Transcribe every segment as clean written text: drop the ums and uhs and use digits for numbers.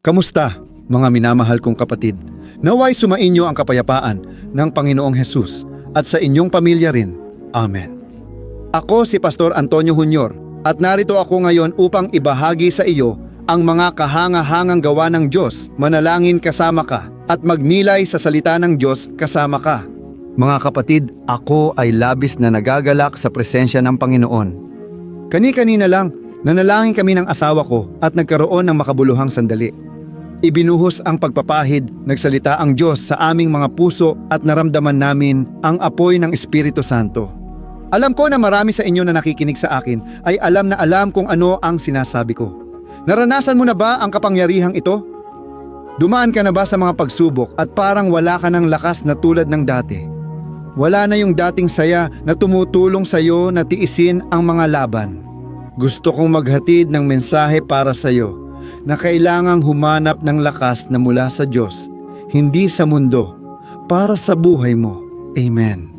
Kamusta, mga minamahal kong kapatid? Naway sumainyo ang kapayapaan ng Panginoong Hesus at sa inyong pamilya rin. Amen. Ako si Pastor Antonio Jr. at narito ako ngayon upang ibahagi sa iyo ang mga kahanga-hangang gawa ng Diyos. Manalangin kasama ka at magnilay sa salita ng Diyos kasama ka. Mga kapatid, ako ay labis na nagagalak sa presensya ng Panginoon. Kani-kanina lang, nanalangin kami ng asawa ko at nagkaroon ng makabuluhang sandali. Ibinuhos ang pagpapahid, nagsalita ang Diyos sa aming mga puso at naramdaman namin ang apoy ng Espiritu Santo. Alam ko na marami sa inyo na nakikinig sa akin ay alam na alam kung ano ang sinasabi ko. Naranasan mo na ba ang kapangyarihang ito? Dumaan ka na ba sa mga pagsubok at parang wala ka ng lakas na tulad ng dati? Wala na yung dating saya na tumutulong sa iyo na tiisin ang mga laban. Gusto kong maghatid ng mensahe para sa iyo na kailangang humanap ng lakas na mula sa Diyos, hindi sa mundo, para sa buhay mo. Amen.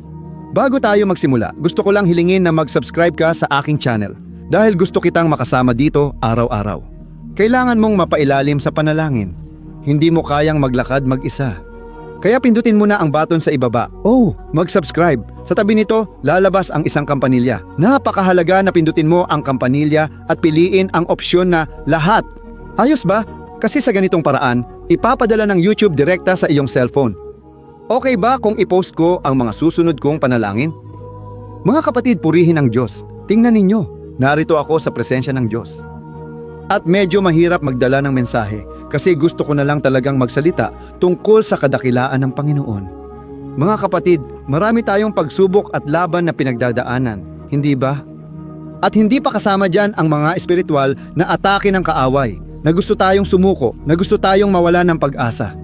Bago tayo magsimula, gusto ko lang hilingin na mag-subscribe ka sa aking channel dahil gusto kitang makasama dito araw-araw. Kailangan mong mapailalim sa panalangin. Hindi mo kayang maglakad mag-isa. Kaya pindutin mo na ang button sa ibaba. Mag-subscribe. Sa tabi nito, lalabas ang isang kampanilya. Napakahalaga na pindutin mo ang kampanilya at piliin ang opsyon na lahat. Ayos ba? Kasi sa ganitong paraan, ipapadala ng YouTube direkta sa iyong cellphone. Okay ba kung i-post ko ang mga susunod kong panalangin? Mga kapatid, purihin ang Diyos. Tingnan ninyo, narito ako sa presensya ng Diyos. At medyo mahirap magdala ng mensahe kasi gusto ko na lang talagang magsalita tungkol sa kadakilaan ng Panginoon. Mga kapatid, marami tayong pagsubok at laban na pinagdadaanan, hindi ba? At hindi pa kasama dyan ang mga espiritual na atake ng kaaway, na gusto tayong sumuko, na gusto tayong mawala ng pag-asa.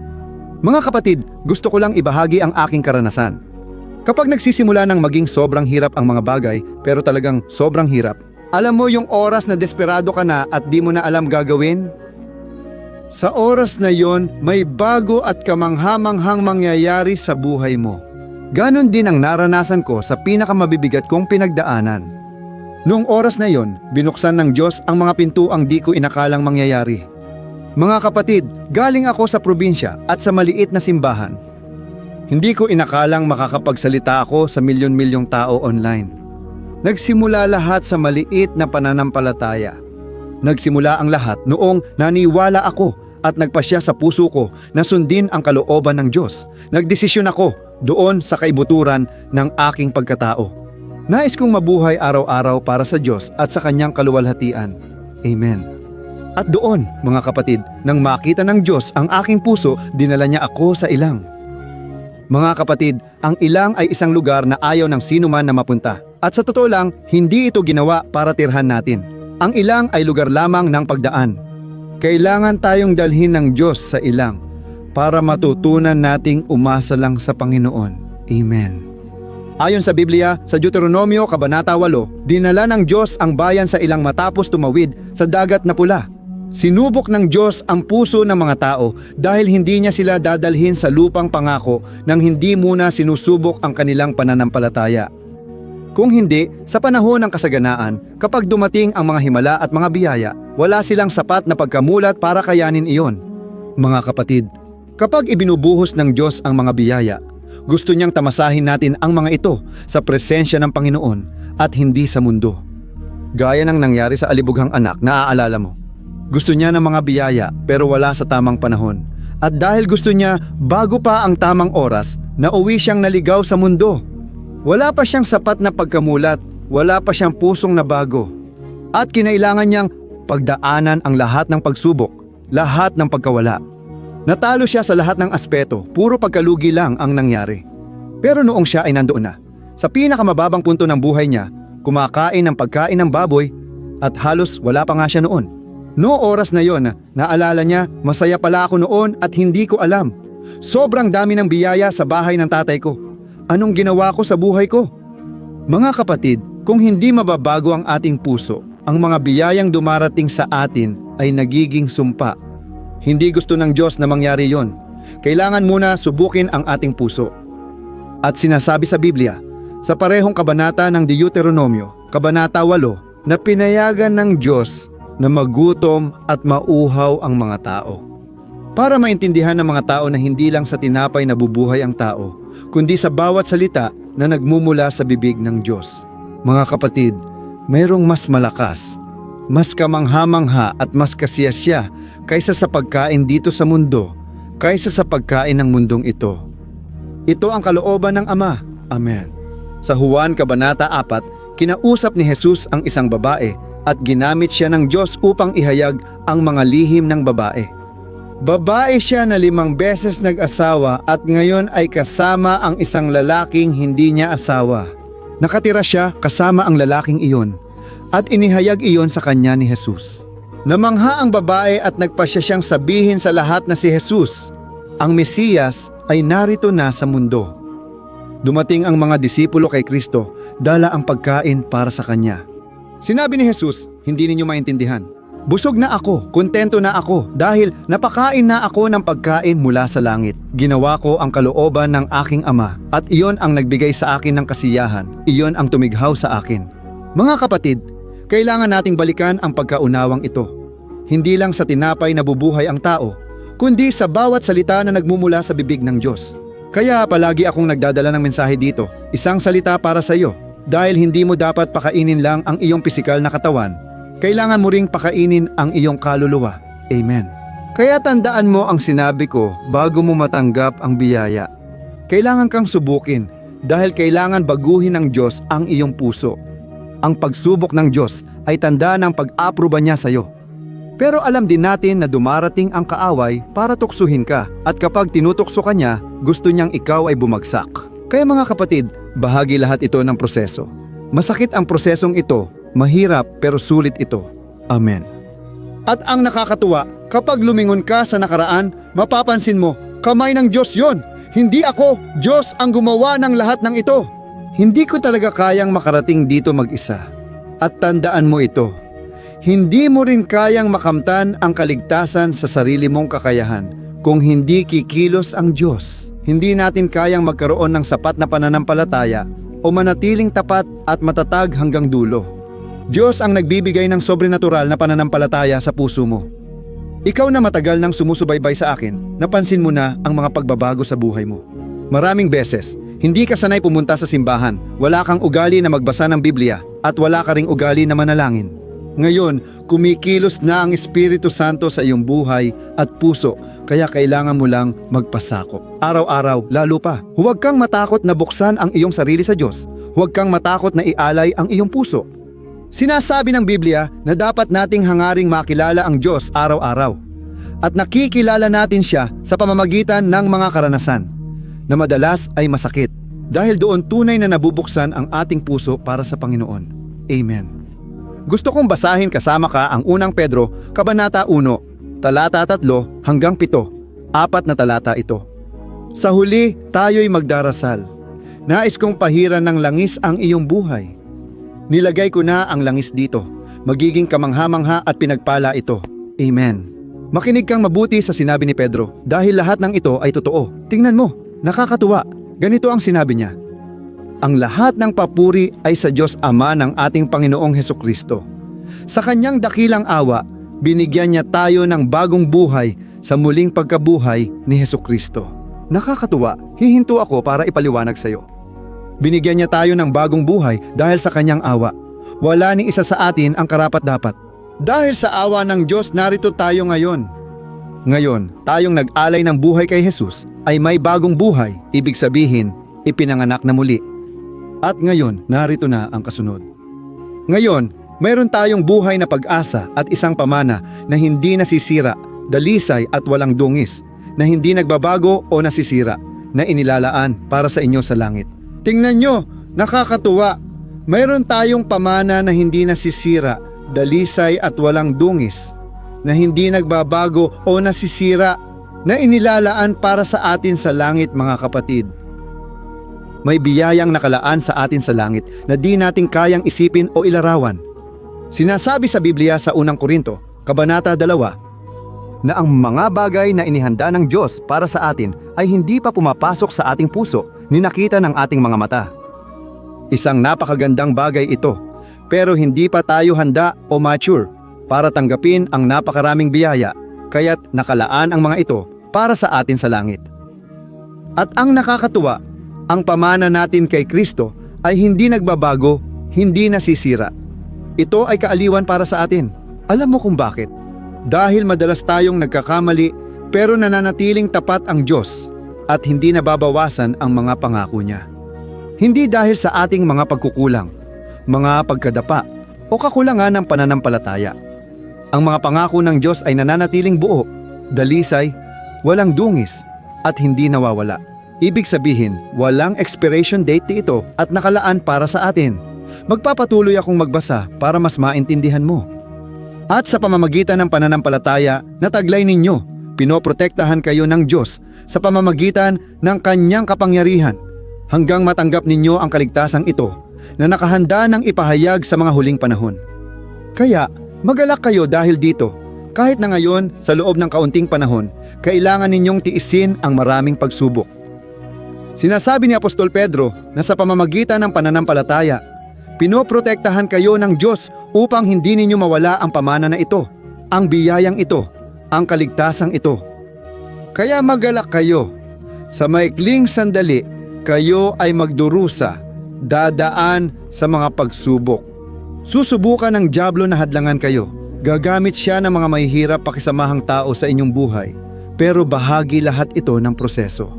Mga kapatid, gusto ko lang ibahagi ang aking karanasan. Kapag nagsisimula ng maging sobrang hirap ang mga bagay, pero talagang sobrang hirap, alam mo yung oras na desperado ka na at di mo na alam gagawin? Sa oras na yon, may bago at kamangha-manghang mangyayari sa buhay mo. Ganon din ang naranasan ko sa pinakamabibigat kong pinagdaanan. Noong oras na yon, binuksan ng Diyos ang mga pintuang di ko inakalang mangyayari. Mga kapatid, galing ako sa probinsya at sa maliit na simbahan. Hindi ko inakalang makakapagsalita ako sa milyon-milyong tao online. Nagsimula lahat sa maliit na pananampalataya. Nagsimula ang lahat noong naniwala ako at nagpasya sa puso ko na sundin ang kalooban ng Diyos. Nagdesisyon ako doon sa kaibuturan ng aking pagkatao. Nais kong mabuhay araw-araw para sa Diyos at sa Kanyang kaluwalhatian. Amen. At doon, mga kapatid, nang makita ng Diyos ang aking puso, dinala niya ako sa ilang. Mga kapatid, ang ilang ay isang lugar na ayaw ng sino man na mapunta. At sa totoo lang, hindi ito ginawa para tirhan natin. Ang ilang ay lugar lamang ng pagdaan. Kailangan tayong dalhin ng Diyos sa ilang para matutunan nating umasa lang sa Panginoon. Amen. Ayon sa Biblia, sa Deuteronomio Kabanata 8, dinala ng Diyos ang bayan sa ilang matapos tumawid sa dagat na pula. Sinubok ng Diyos ang puso ng mga tao dahil hindi niya sila dadalhin sa lupang pangako nang hindi muna sinusubok ang kanilang pananampalataya. Kung hindi, sa panahon ng kasaganaan, kapag dumating ang mga himala at mga biyaya, wala silang sapat na pagkamulat para kayanin iyon. Mga kapatid, kapag ibinubuhos ng Diyos ang mga biyaya, gusto niyang tamasahin natin ang mga ito sa presensya ng Panginoon at hindi sa mundo. Gaya ng nangyari sa alibughang anak, naaalala mo. Gusto niya ng mga biyaya pero wala sa tamang panahon. At dahil gusto niya bago pa ang tamang oras, nauwi siyang naligaw sa mundo. Wala pa siyang sapat na pagkamulat, wala pa siyang pusong na bago. At kinailangan niyang pagdaanan ang lahat ng pagsubok, lahat ng pagkawala. Natalo siya sa lahat ng aspeto, puro pagkalugi lang ang nangyari. Pero noong siya ay nandoon na, sa pinakamababang punto ng buhay niya, kumakain ng pagkain ng baboy at halos wala pa nga siya noon. Noong oras na yon, naalala niya, masaya pala ako noon at hindi ko alam. Sobrang dami ng biyaya sa bahay ng tatay ko. Anong ginawa ko sa buhay ko? Mga kapatid, kung hindi mababago ang ating puso, ang mga biyayang dumarating sa atin ay nagiging sumpa. Hindi gusto ng Diyos na mangyari yon. Kailangan muna subukin ang ating puso. At sinasabi sa Biblia, sa parehong kabanata ng Deuteronomio, Kabanata 8, na pinayagan ng Diyos na magutom at mauhaw ang mga tao. para maintindihan ng mga tao na hindi lang sa tinapay nabubuhay ang tao, kundi sa bawat salita na nagmumula sa bibig ng Diyos. Mga kapatid, mayroong mas malakas, mas kamangha-mangha at mas kasiyasya kaysa sa pagkain dito sa mundo, kaysa sa pagkain ng mundong ito. Ito ang kalooban ng Ama. Amen. Sa Juan Kabanata 4, kinausap ni Jesus ang isang babae at ginamit siya ng Diyos upang ihayag ang mga lihim ng babae. Babae siya na 5 beses nag-asawa at ngayon ay kasama ang isang lalaking hindi niya asawa. Nakatira siya kasama ang lalaking iyon at inihayag iyon sa kanya ni Jesus. Namangha ang babae at nagpasya siyang sabihin sa lahat na si Jesus, ang Mesiyas, ay narito na sa mundo. Dumating ang mga disipulo kay Kristo, dala ang pagkain para sa kanya. Sinabi ni Jesus, hindi ninyo maintindihan. Busog na ako, kontento na ako dahil napakain na ako ng pagkain mula sa langit. Ginawa ko ang kalooban ng aking Ama at iyon ang nagbigay sa akin ng kasiyahan. Iyon ang tumighaw sa akin. Mga kapatid, kailangan nating balikan ang pagkaunawang ito. Hindi lang sa tinapay na bubuhay ang tao, kundi sa bawat salita na nagmumula sa bibig ng Diyos. Kaya palagi akong nagdadala ng mensahe dito, isang salita para sa iyo. Dahil hindi mo dapat pakainin lang ang iyong pisikal na katawan, kailangan mo ring pakainin ang iyong kaluluwa. Amen. Kaya tandaan mo ang sinabi ko bago mo matanggap ang biyaya. Kailangan kang subukin dahil kailangan baguhin ng Diyos ang iyong puso. Ang pagsubok ng Diyos ay tanda ng pag-aproba niya sa iyo. Pero alam din natin na dumarating ang kaaway para tuksuhin ka at kapag tinutukso ka niya, gusto niyang ikaw ay bumagsak. Kaya mga kapatid, bahagi lahat ito ng proseso. Masakit ang prosesong ito, mahirap pero sulit ito. Amen. At ang nakakatuwa, kapag lumingon ka sa nakaraan, mapapansin mo, kamay ng Diyos yon. Hindi ako, Diyos ang gumawa ng lahat ng ito. Hindi ko talaga kayang makarating dito mag-isa. At tandaan mo ito, hindi mo rin kayang makamtan ang kaligtasan sa sarili mong kakayahan kung hindi kikilos ang Diyos. Hindi natin kayang magkaroon ng sapat na pananampalataya o manatiling tapat at matatag hanggang dulo. Diyos ang nagbibigay ng sobrenatural na pananampalataya sa puso mo. Ikaw na matagal nang sumusubaybay sa akin, napansin mo na ang mga pagbabago sa buhay mo. Maraming beses, hindi ka sanay pumunta sa simbahan, wala kang ugali na magbasa ng Biblia, at wala ka ring ugali na manalangin. Ngayon, kumikilos na ang Espiritu Santo sa iyong buhay at puso, kaya kailangan mo lang magpasakop. Araw-araw, lalo pa. Huwag kang matakot na buksan ang iyong sarili sa Diyos. Huwag kang matakot na ialay ang iyong puso. Sinasabi ng Biblia na dapat nating hangaring makilala ang Diyos araw-araw. At nakikilala natin siya sa pamamagitan ng mga karanasan, na madalas ay masakit, dahil doon tunay na nabubuksan ang ating puso para sa Panginoon. Amen. Gusto kong basahin kasama ka ang unang Pedro, Kabanata 1, talata 3 hanggang 7. 4 na talata ito. Sa huli, tayo'y magdarasal. Nais kong pahiran ng langis ang iyong buhay. Nilagay ko na ang langis dito. Magiging kamangha-mangha at pinagpala ito. Amen. Makinig kang mabuti sa sinabi ni Pedro, dahil lahat ng ito ay totoo. Tingnan mo, nakakatuwa. Ganito ang sinabi niya. Ang lahat ng papuri ay sa Diyos Ama ng ating Panginoong Hesukristo. Sa kanyang dakilang awa, binigyan niya tayo ng bagong buhay sa muling pagkabuhay ni Hesukristo. Nakakatuwa, hihinto ako para ipaliwanag sa iyo. Binigyan niya tayo ng bagong buhay dahil sa kanyang awa. Wala ni isa sa atin ang karapat-dapat. Dahil sa awa ng Diyos, narito tayo ngayon. Ngayon, tayong nag-alay ng buhay kay Jesus ay may bagong buhay, ibig sabihin, ipinanganak na muli. At ngayon, narito na ang kasunod. Ngayon, mayroon tayong buhay na pag-asa at isang pamana na hindi nasisira, dalisay at walang dungis, na hindi nagbabago o nasisira, na inilalaan para sa inyo sa langit. Tingnan nyo, nakakatuwa. Mayroon tayong pamana na hindi nasisira, dalisay at walang dungis, na hindi nagbabago o nasisira, na inilalaan para sa atin sa langit, mga kapatid. May biyayang nakalaan sa atin sa langit na di natin kayang isipin o ilarawan. Sinasabi sa Biblia sa unang Korinto, Kabanata 2, na ang mga bagay na inihanda ng Diyos para sa atin ay hindi pa pumapasok sa ating puso ni nakita ng ating mga mata. Isang napakagandang bagay ito, pero hindi pa tayo handa o mature para tanggapin ang napakaraming biyaya kaya't nakalaan ang mga ito para sa atin sa langit. At ang nakakatuwa, ang pamana natin kay Kristo ay hindi nagbabago, hindi nasisira. Ito ay kaaliwan para sa atin. Alam mo kung bakit? Dahil madalas tayong nagkakamali pero nananatiling tapat ang Diyos at hindi nababawasan ang mga pangako niya. Hindi dahil sa ating mga pagkukulang, mga pagkadapa o kakulangan ng pananampalataya. Ang mga pangako ng Diyos ay nananatiling buo, dalisay, walang dungis at hindi nawawala. Ibig sabihin, walang expiration date ito at nakalaan para sa atin. Magpapatuloy akong magbasa para mas maintindihan mo. At sa pamamagitan ng pananampalataya na taglay ninyo, pinoprotektahan kayo ng Diyos sa pamamagitan ng Kanyang kapangyarihan hanggang matanggap ninyo ang kaligtasang ito na nakahanda ng ipahayag sa mga huling panahon. Kaya, magalak kayo dahil dito. Kahit na ngayon, sa loob ng kaunting panahon, kailangan ninyong tiisin ang maraming pagsubok. Sinasabi ni Apostol Pedro na sa pamamagitan ng pananampalataya, pinoprotektahan kayo ng Diyos upang hindi ninyo mawala ang pamana na ito, ang biyayang ito, ang kaligtasang ito. Kaya magalak kayo. Sa maikling sandali, kayo ay magdurusa, dadaan sa mga pagsubok. Susubukan ng dyablo na hadlangan kayo. Gagamit siya ng mga mahihirap pakisamahang tao sa inyong buhay, pero bahagi lahat ito ng proseso.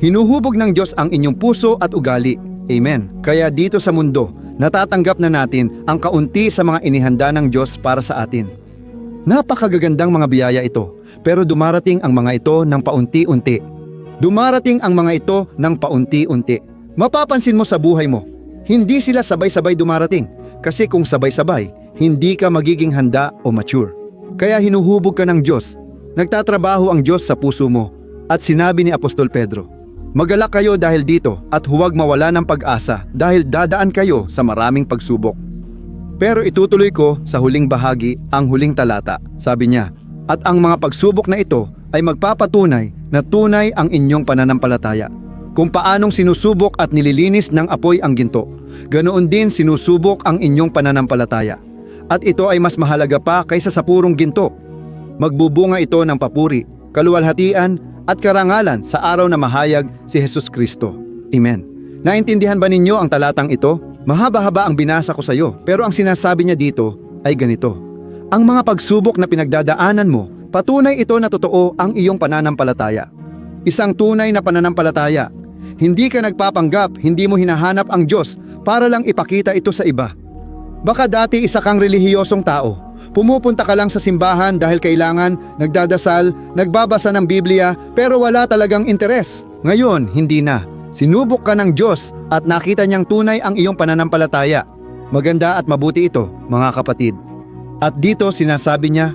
Hinuhubog ng Diyos ang inyong puso at ugali. Amen. Kaya dito sa mundo, natatanggap na natin ang kaunti sa mga inihanda ng Diyos para sa atin. Napakagagandang mga biyaya ito, pero dumarating ang mga ito ng paunti-unti. Dumarating ang mga ito ng paunti-unti. Mapapansin mo sa buhay mo, hindi sila sabay-sabay dumarating. Kasi kung sabay-sabay, hindi ka magiging handa o mature. Kaya hinuhubog ka ng Diyos. Nagtatrabaho ang Diyos sa puso mo. At sinabi ni Apostol Pedro, magalak kayo dahil dito at huwag mawala ng pag-asa dahil dadaan kayo sa maraming pagsubok. Pero itutuloy ko sa huling bahagi ang huling talata. Sabi niya, at ang mga pagsubok na ito ay magpapatunay na tunay ang inyong pananampalataya. Kung paanong sinusubok at nililinis ng apoy ang ginto, ganoon din sinusubok ang inyong pananampalataya. At ito ay mas mahalaga pa kaysa sa purong ginto. Magbubunga ito ng papuri, kaluwalhatian at karangalan sa araw na mahayag si Jesus Kristo. Amen. Naintindihan ba ninyo ang talatang ito? Mahaba-haba ang binasa ko sa iyo, pero ang sinasabi niya dito ay ganito. Ang mga pagsubok na pinagdadaanan mo, patunay ito na totoo ang iyong pananampalataya. Isang tunay na pananampalataya. Hindi ka nagpapanggap, hindi mo hinahanap ang Diyos para lang ipakita ito sa iba. Baka dati isa kang relihiyosong tao. Pumupunta ka lang sa simbahan dahil kailangan, nagdadasal, nagbabasa ng Biblia, pero wala talagang interes. Ngayon, hindi na. Sinubok ka ng Diyos at nakita niyang tunay ang iyong pananampalataya. Maganda at mabuti ito, mga kapatid. At dito sinasabi niya,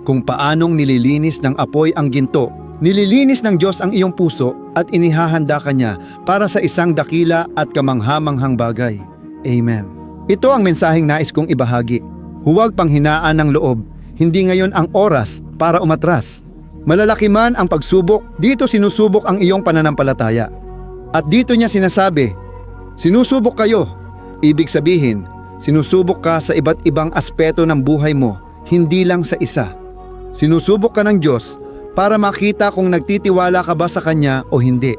kung paanong nililinis ng apoy ang ginto, nililinis ng Diyos ang iyong puso at inihahanda ka niya para sa isang dakila at kamanghamanghang bagay. Amen. Ito ang mensaheng nais kong ibahagi. Huwag panghinaan ng loob. Hindi ngayon ang oras para umatras. Malalaki man ang pagsubok, dito sinusubok ang iyong pananampalataya. At dito niya sinasabi, sinusubok kayo. Ibig sabihin, sinusubok ka sa iba't ibang aspeto ng buhay mo, hindi lang sa isa. Sinusubok ka ng Diyos para makita kung nagtitiwala ka ba sa Kanya o hindi.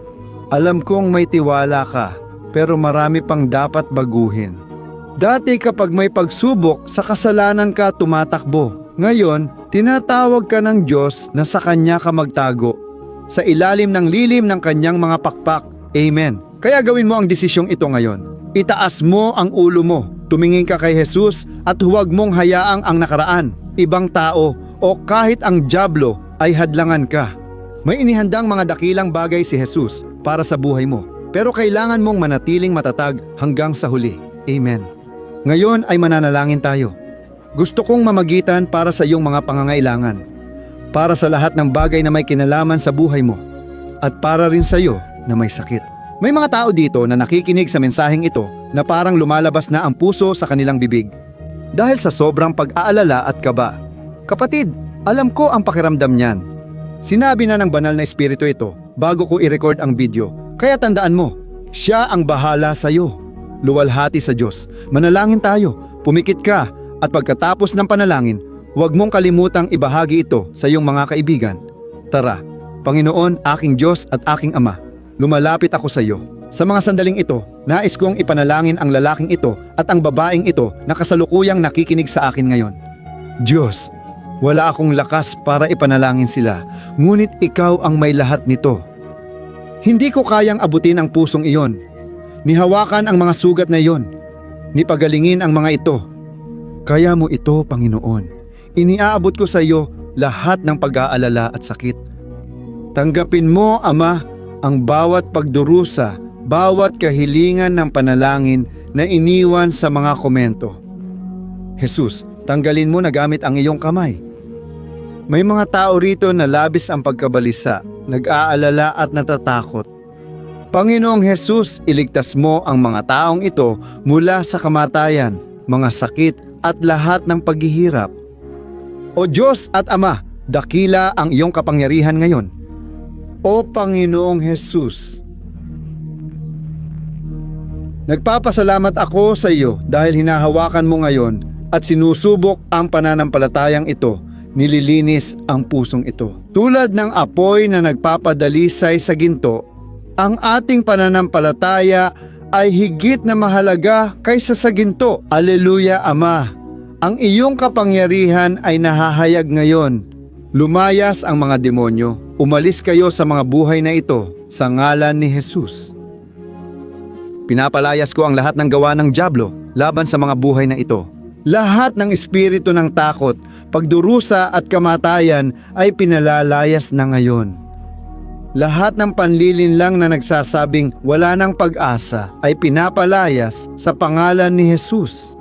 Alam kong may tiwala ka, pero marami pang dapat baguhin. Dati kapag may pagsubok, sa kasalanan ka tumatakbo. Ngayon, tinatawag ka ng Diyos na sa Kanya ka magtago. Sa ilalim ng lilim ng Kanyang mga pakpak. Amen. Kaya gawin mo ang desisyong ito ngayon. Itaas mo ang ulo mo. Tumingin ka kay Jesus at huwag mong hayaang ang nakaraan, ibang tao o kahit ang dyablo ay hadlangan ka. May inihandang mga dakilang bagay si Jesus para sa buhay mo. Pero kailangan mong manatiling matatag hanggang sa huli. Amen. Ngayon ay mananalangin tayo. Gusto kong mamagitan para sa iyong mga pangangailangan. Para sa lahat ng bagay na may kinalaman sa buhay mo. At para rin sa iyo na may sakit. May mga tao dito na nakikinig sa mensaheng ito na parang lumalabas na ang puso sa kanilang bibig. Dahil sa sobrang pag-aalala at kaba. Kapatid, alam ko ang pakiramdam niyan. Sinabi na ng banal na espiritu ito bago ko i-record ang video. Kaya tandaan mo, siya ang bahala sa iyo. Luwalhati sa Diyos. Manalangin tayo, pumikit ka, at pagkatapos ng panalangin, Huwag mong kalimutang ibahagi ito sa iyong mga kaibigan. Tara, Panginoon, aking Diyos at aking Ama, lumalapit ako sa iyo. Sa mga sandaling ito, nais kong ipanalangin ang lalaking ito at ang babaeng ito na kasalukuyang nakikinig sa akin ngayon. Diyos, wala akong lakas para ipanalangin sila, ngunit ikaw ang may lahat nito. Hindi ko kayang abutin ang pusong iyon. Nihawakan ang mga sugat na iyon. Nipagalingin ang mga ito. Kaya mo ito, Panginoon. Iniaabot ko sa iyo lahat ng pag-aalala at sakit. Tanggapin mo, Ama, ang bawat pagdurusa, bawat kahilingan ng panalangin na iniwan sa mga komento. Jesus, tanggalin mo na gamit ang iyong kamay. May mga tao rito na labis ang pagkabalisa, nag-aalala at natatakot. Panginoong Jesus, iligtas mo ang mga taong ito mula sa kamatayan, mga sakit at lahat ng paghihirap. O Diyos at Ama, dakila ang iyong kapangyarihan ngayon. O Panginoong Jesus, nagpapasalamat ako sa iyo dahil hinahawakan mo ngayon at sinusubok ang pananampalatayang ito, nililinis ang pusong ito. Tulad ng apoy na nagpapadalisay sa ginto, ang ating pananampalataya ay higit na mahalaga kaysa sa ginto. Aleluya, Ama! Ang iyong kapangyarihan ay nahahayag ngayon. Lumayas ang mga demonyo. Umalis kayo sa mga buhay na ito sa ngalan ni Jesus. Pinapalayas ko ang lahat ng gawa ng dyablo laban sa mga buhay na ito. Lahat ng espiritu ng takot, pagdurusa at kamatayan ay pinalalayas na ngayon. Lahat ng panlilinlang na nagsasabing wala ng pag-asa ay pinapalayas sa pangalan ni Jesus.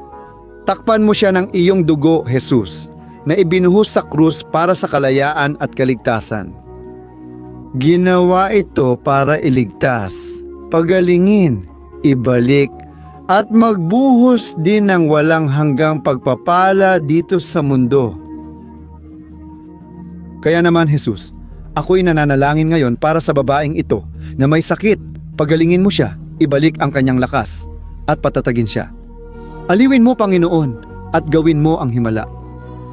Takpan mo siya ng iyong dugo, Jesus, na ibinuhos sa krus para sa kalayaan at kaligtasan. Ginawa ito para iligtas, pagalingin, ibalik, at magbuhos din ng walang hanggang pagpapala dito sa mundo. Kaya naman, Jesus, ako'y nananalangin ngayon para sa babaeng ito na may sakit. Pagalingin mo siya, ibalik ang kanyang lakas, at patatagin siya. Aliwin mo, Panginoon, at gawin mo ang himala.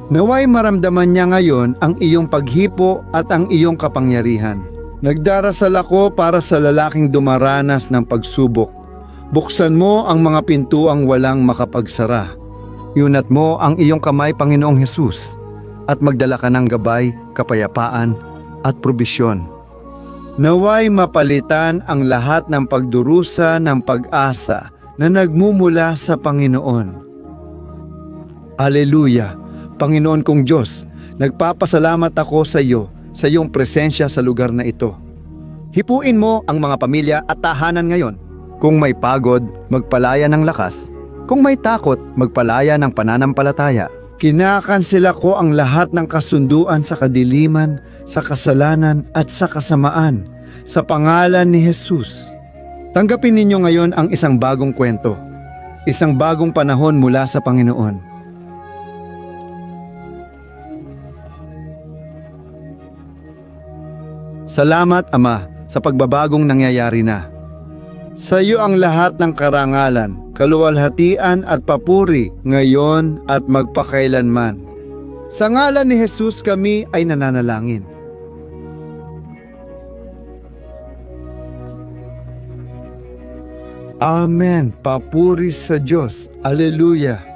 Naway maramdaman niya ngayon ang iyong paghipo at ang iyong kapangyarihan. Nagdarasal ako para sa lalaking dumaranas ng pagsubok. Buksan mo ang mga pintuang walang makapagsara. Iunat mo ang iyong kamay, Panginoong Jesus, at magdala ka ng gabay, kapayapaan, at probisyon. Naway mapalitan ang lahat ng pagdurusa ng pag-asa na nagmumula sa Panginoon. Aleluya! Panginoon kong Diyos, nagpapasalamat ako sa iyo sa iyong presensya sa lugar na ito. Hipuin mo ang mga pamilya at tahanan ngayon. Kung may pagod, magpalaya ng lakas. Kung may takot, magpalaya ng pananampalataya. Kinakansela ko ang lahat ng kasunduan sa kadiliman, sa kasalanan at sa kasamaan, sa pangalan ni Jesus. Tanggapin ninyo ngayon ang isang bagong kwento, isang bagong panahon mula sa Panginoon. Salamat, Ama, sa pagbabagong nangyayari na. Sa iyo ang lahat ng karangalan, kaluwalhatian at papuri ngayon at magpakailanman. Sa ngalan ni Jesus kami ay nananalangin. Amen. Papuri sa Diyos. Aleluya.